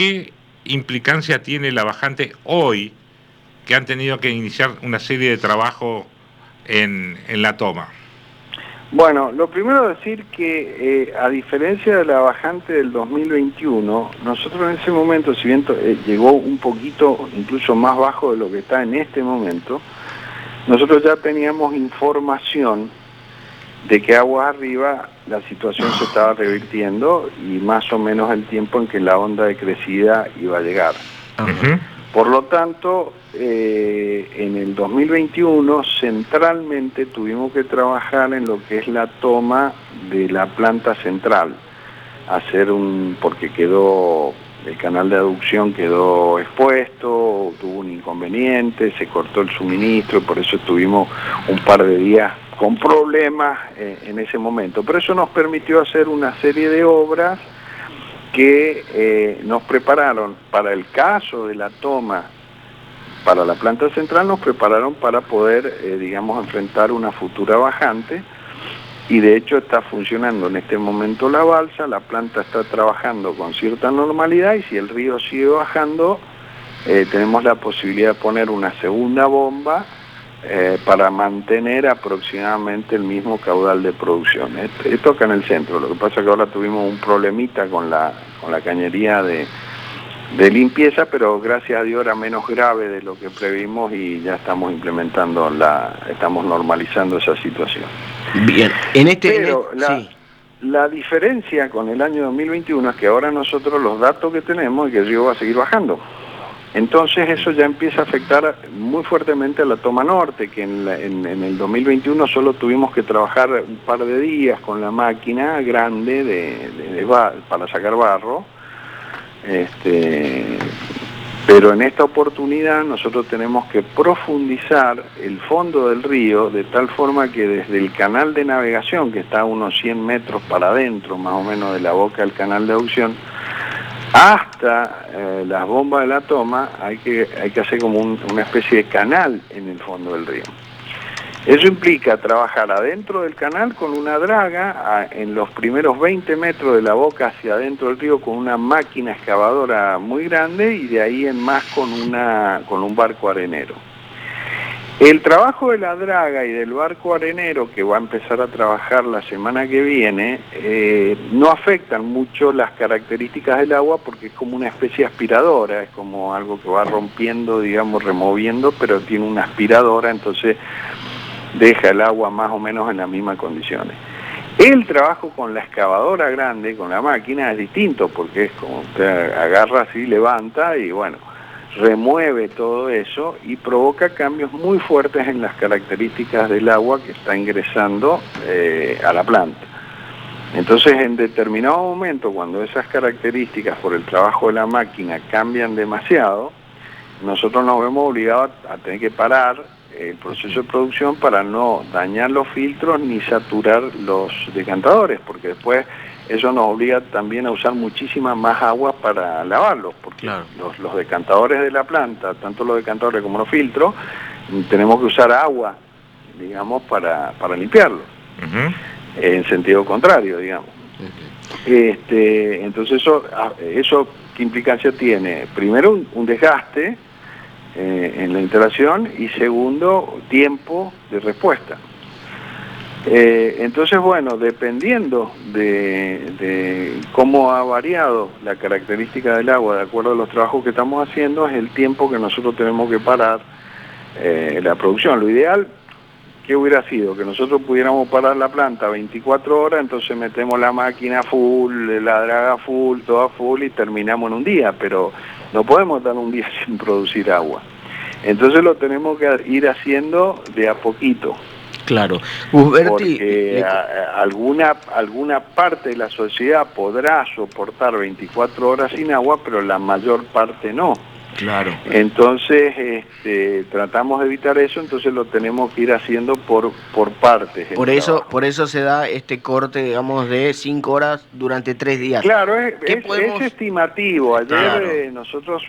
¿Qué implicancia tiene la bajante hoy que han tenido que iniciar una serie de trabajo en la toma? Bueno, lo primero decir que a diferencia de la bajante del 2021, nosotros en ese momento, si bien llegó un poquito incluso más bajo de lo que está en este momento, nosotros ya teníamos información de que aguas arriba la situación se estaba revirtiendo y más o menos el tiempo en que la onda de crecida iba a llegar. Por lo tanto, en el 2021 centralmente tuvimos que trabajar en lo que es la toma de la planta central, porque el canal de aducción quedó expuesto, tuvo un inconveniente, se cortó el suministro, por eso estuvimos un par de días con problemas en ese momento. Pero eso nos permitió hacer una serie de obras que nos prepararon para el caso de la toma para la planta central, nos prepararon para poder, digamos, enfrentar una futura bajante, y de hecho está funcionando en este momento la balsa, la planta está trabajando con cierta normalidad, y si el río sigue bajando, tenemos la posibilidad de poner una segunda bomba para mantener aproximadamente el mismo caudal de producción. Esto acá en el centro, lo que pasa es que ahora tuvimos un problemita con la cañería de limpieza, pero gracias a Dios era menos grave de lo que previmos y ya estamos estamos normalizando esa situación. Bien, la diferencia con el año 2021 es que ahora nosotros los datos que tenemos es que el río va a seguir bajando. Entonces eso ya empieza a afectar muy fuertemente a la toma norte, que en el 2021 solo tuvimos que trabajar un par de días con la máquina grande para sacar barro. Pero en esta oportunidad nosotros tenemos que profundizar el fondo del río de tal forma que desde el canal de navegación, que está a unos 100 metros para adentro más o menos de la boca del canal de aducción, hasta las bombas de la toma hay que hacer como una especie de canal en el fondo del río. Eso implica trabajar adentro del canal con una draga, en los primeros 20 metros de la boca hacia adentro del río con una máquina excavadora muy grande, y de ahí en más con un barco arenero. El trabajo de la draga y del barco arenero, que va a empezar a trabajar la semana que viene, no afectan mucho las características del agua, porque es como una especie de aspiradora, es como algo que va rompiendo, digamos, removiendo, pero tiene una aspiradora, entonces deja el agua más o menos en las mismas condiciones. El trabajo con la excavadora grande, con la máquina, es distinto, porque es como usted agarra así, levanta y bueno, remueve todo eso y provoca cambios muy fuertes en las características del agua que está ingresando a la planta. Entonces, en determinado momento, cuando esas características por el trabajo de la máquina cambian demasiado, nosotros nos vemos obligados a tener que parar el proceso de producción para no dañar los filtros ni saturar los decantadores, porque después eso nos obliga también a usar muchísima más agua para lavarlos, porque claro, los decantadores de la planta, tanto los decantadores como los filtros, tenemos que usar agua, digamos, para limpiarlos, en sentido contrario, digamos. Entonces eso ¿qué implicancia tiene? Primero un desgaste en la instalación, y segundo, tiempo de respuesta. Entonces, bueno, dependiendo de cómo ha variado la característica del agua de acuerdo a los trabajos que estamos haciendo, es el tiempo que nosotros tenemos que parar la producción. Lo ideal, ¿qué hubiera sido? Que nosotros pudiéramos parar la planta 24 horas, entonces metemos la máquina full, la draga full, toda full, y terminamos en un día, pero no podemos dar un día sin producir agua. Entonces lo tenemos que ir haciendo de a poquito. Claro. Porque alguna parte de la sociedad podrá soportar 24 horas sin agua, pero la mayor parte no. Claro. Entonces tratamos de evitar eso, entonces lo tenemos que ir haciendo por partes. Por eso se da este corte, digamos, de 5 horas durante 3 días. Claro, es estimativo. Ayer claro, nosotros,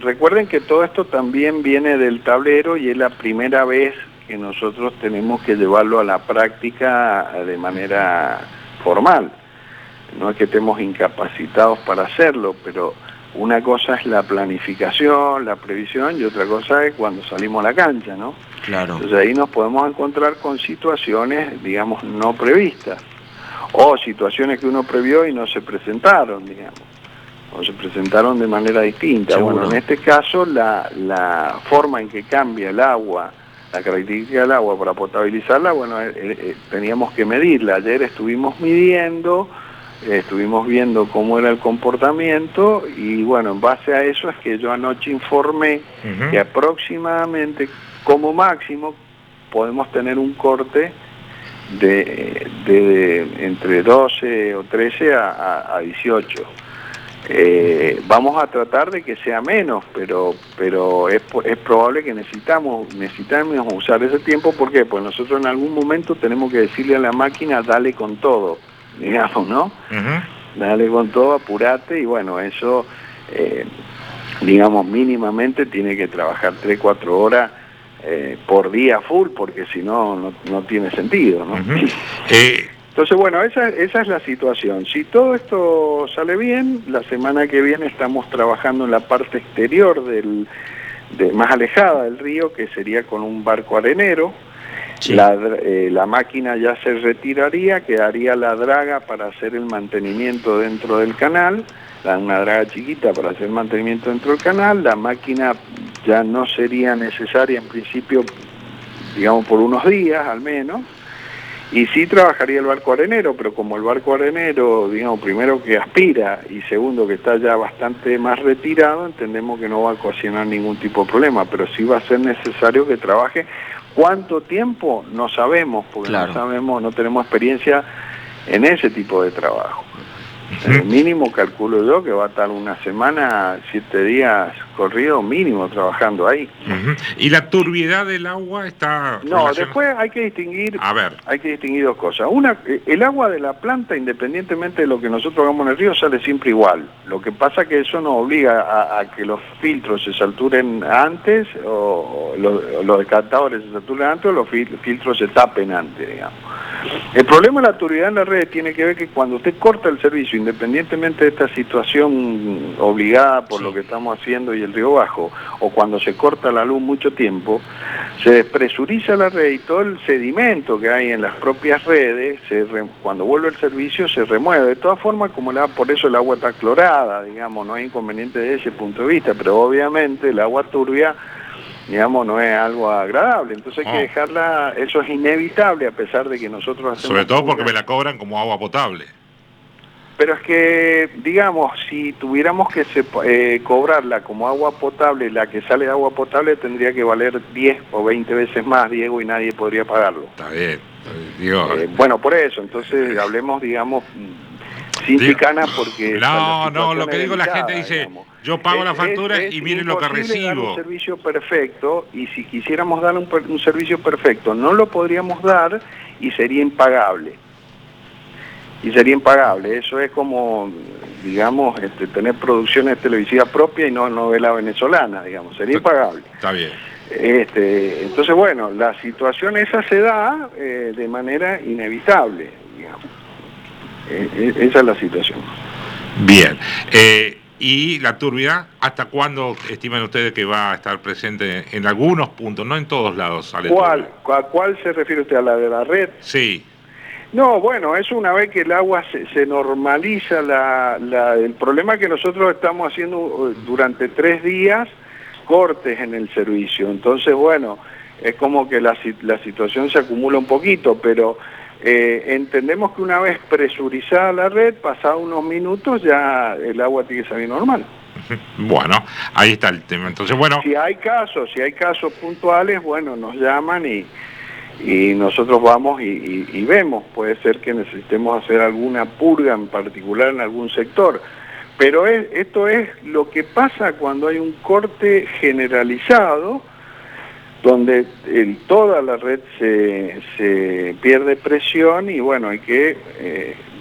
recuerden que todo esto también viene del tablero y es la primera vez que nosotros tenemos que llevarlo a la práctica de manera formal. No es que estemos incapacitados para hacerlo, pero una cosa es la planificación, la previsión, y otra cosa es cuando salimos a la cancha, ¿no? Claro. Entonces ahí nos podemos encontrar con situaciones, digamos, no previstas, o situaciones que uno previó y no se presentaron, digamos, o se presentaron de manera distinta. Seguro. Bueno, en este caso la forma en que cambia el agua, la característica del agua para potabilizarla, bueno, teníamos que medirla. Ayer estuvimos midiendo, estuvimos viendo cómo era el comportamiento y bueno, en base a eso es que yo anoche informé que aproximadamente, como máximo, podemos tener un corte de entre 12 o 13 a 18. Vamos a tratar de que sea menos, pero es probable que necesitamos usar ese tiempo. ¿Por qué? Pues nosotros en algún momento tenemos que decirle a la máquina, dale con todo, digamos, ¿no? Dale con todo, apurate, y bueno, eso, digamos, mínimamente tiene que trabajar 3-4 horas por día full, porque si no, no tiene sentido, ¿no? Entonces, bueno, esa es la situación. Si todo esto sale bien, la semana que viene estamos trabajando en la parte exterior más alejada del río, que sería con un barco arenero. Sí. La máquina ya se retiraría, quedaría la draga para hacer el mantenimiento dentro del canal, una draga chiquita para hacer el mantenimiento dentro del canal. La máquina ya no sería necesaria en principio, digamos, por unos días al menos. Y sí trabajaría el barco arenero, pero como el barco arenero, digamos, primero que aspira y segundo que está ya bastante más retirado, entendemos que no va a ocasionar ningún tipo de problema, pero sí va a ser necesario que trabaje. ¿Cuánto tiempo? No sabemos, porque claro, no sabemos, no tenemos experiencia en ese tipo de trabajo. Mínimo calculo yo que va a estar una semana, 7 días corrido mínimo trabajando ahí. ¿Y la turbiedad del agua está...? No, después hay que distinguir, hay que distinguir dos cosas. Una, el agua de la planta, independientemente de lo que nosotros hagamos en el río, sale siempre igual. Lo que pasa es que eso nos obliga a que los filtros se saturen antes, o los descartadores se saturen antes, o los filtros se tapen antes, digamos. El problema de la turbiedad en la red tiene que ver que cuando usted corta el servicio, independientemente de esta situación obligada por lo que estamos haciendo y el río bajo, o cuando se corta la luz mucho tiempo, se despresuriza la red y todo el sedimento que hay en las propias redes, cuando vuelve el servicio se remueve. De todas formas, por eso el agua está clorada, digamos, no hay inconveniente desde ese punto de vista, pero obviamente el agua turbia, digamos, no es algo agradable, entonces hay que dejarla, eso es inevitable a pesar de que nosotros hacemos... Sobre todo porque me la cobran como agua potable. Pero es que, digamos, si tuviéramos que cobrarla como agua potable, la que sale de agua potable tendría que valer 10 o 20 veces más, Diego, y nadie podría pagarlo. Está bien, digo... bueno, por eso, entonces hablemos, digamos... sin chicanas, porque... No, lo que digo, la gente dice, digamos, yo pago la factura y miren lo que recibo. Dar un servicio perfecto, y si quisiéramos dar un servicio perfecto, no lo podríamos dar y sería impagable. Eso es como, digamos, tener producciones televisivas propias y no novela venezolana, digamos, sería impagable. Está bien. Entonces, bueno, la situación esa se da de manera inevitable, digamos. Esa es la situación. Bien. ¿Y la turbidez, hasta cuándo estiman ustedes que va a estar presente en algunos puntos, no en todos lados? ¿A cuál se refiere usted? ¿A la de la red? Sí. No, bueno, eso una vez que el agua se normaliza, el problema es que nosotros estamos haciendo durante 3 días cortes en el servicio. Entonces, bueno, es como que la situación se acumula un poquito, pero... entendemos que una vez presurizada la red, pasados unos minutos ya el agua tiene que salir normal. Bueno, ahí está el tema. Entonces, bueno, si hay casos puntuales, bueno, nos llaman y nosotros vamos y vemos. Puede ser que necesitemos hacer alguna purga en particular en algún sector, pero esto es lo que pasa cuando hay un corte generalizado, donde toda la red se pierde presión y bueno, hay que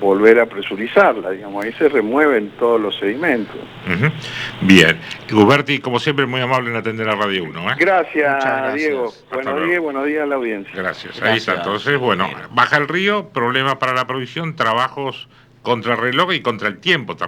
volver a presurizarla, digamos, ahí se remueven todos los sedimentos. Bien, Gusberti, como siempre, muy amable en atender a Radio 1. Gracias, Diego. Buenos días a la audiencia. Gracias, ahí está. Entonces, bueno, baja el río, problema para la provisión, trabajos contra el reloj y contra el tiempo también.